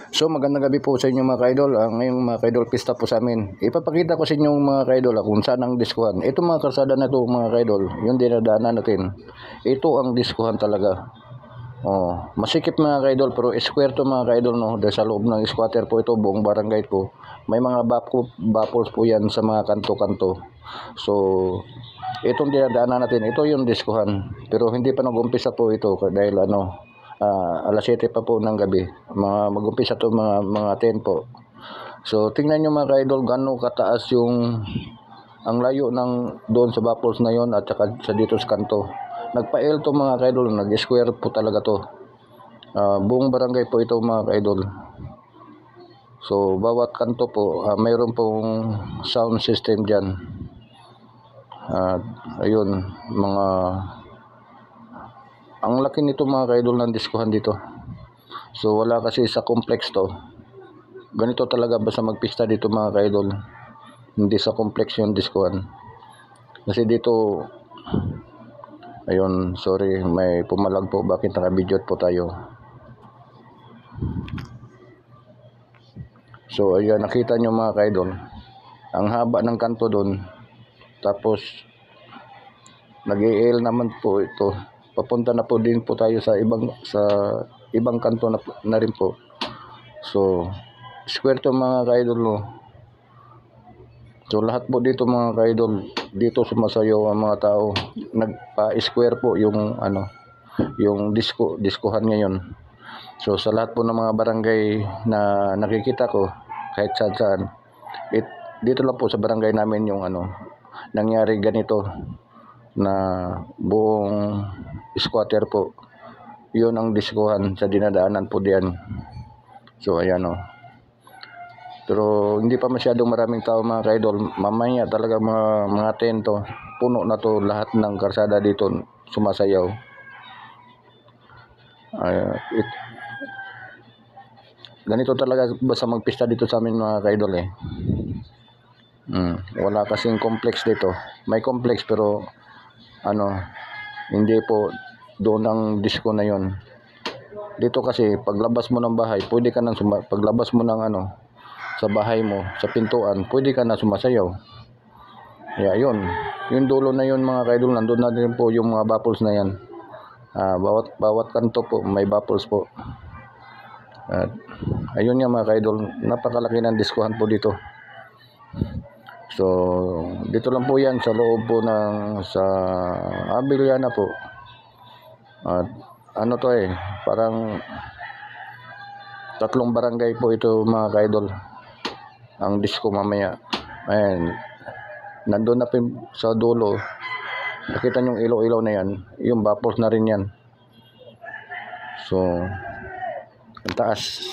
So magandang gabi po sa inyo mga ka-idol. Ngayong mga ka-idol, pista po sa amin. Ipapakita ko sa inyo mga ka-idol kung saan ang diskuhan. Ito mga kalsada na ito mga ka-idol, yung dinadaanan natin. Ito ang diskuhan talaga. Masikip mga ka-idol, pero square to mga ka-idol, no? Dahil sa loob ng squatter po ito, buong barangay po. May mga baffles po yan sa mga kanto-kanto. So itong dinadaanan natin, ito yung diskuhan. Pero hindi pa nag-umpisa po ito dahil alas 7 pa po ng gabi. Mag-umpisa to mga 10 po. So tingnan nyo mga ka-idol gaano kataas yung ang layo ng doon sa baffles na yon at saka sa dito sa kanto. Nagpa-L to mga ka-idol, nag-square po talaga to. Buong barangay po ito mga ka-idol. So bawat kanto po mayroon pong sound system diyan. Ayun mga ang laki nito mga ka-idol ng diskuhan dito. So wala kasi sa complex to. Ganito talaga basta magpista dito mga ka-idol. Hindi sa complex yung diskuhan. Kasi dito, ayun, sorry, may pumalag po. Bakit naka-video po tayo? So ayan, nakita nyo mga ka-idol. Ang haba ng kanto doon. Tapos nag-i-L naman po ito. Papunta na po din po tayo sa ibang kanto na rin po. So square to mga ka-idol, no? So lahat po dito mga ka-idol, dito sumasayaw ang mga tao. Nagpa-square po yung yung diskuhan ngayon. So sa lahat po ng mga barangay na nakikita ko, kahit saan, dito lang po sa barangay namin yung nangyari ganito na buong squatter po. Yun ang diskuhan sa dinadaanan po diyan. So ayan o. Pero hindi pa masyadong maraming tao mga ka-idol. Mamaya talaga mga 10 to. Puno na to lahat ng karsada dito sumasayaw. Ganito talaga basta magpista dito sa amin mga ka-idol eh. Wala kasing complex dito. May complex pero hindi po doon ang disco na yon. Dito kasi paglabas mo ng bahay, pwede ka nang paglabas mo ng sa bahay mo, sa pintuan, pwede ka na sumasayaw. Yun. Yung dulo na yun mga ka-idol, nandun na din po yung mga baffles na yan. Bawat kanto po may baffles po. Ayun nga mga ka-idol, napakalaki ng diskuhan po dito. So dito lang po yan sa loob po sa Abiliana po. To parang 3 barangay po ito mga ka-idol ang disco mamaya. Ayan, nandun na po sa dulo. Nakita nyo yung ilaw-ilaw na yan, yung baffles na rin yan. So ang taas.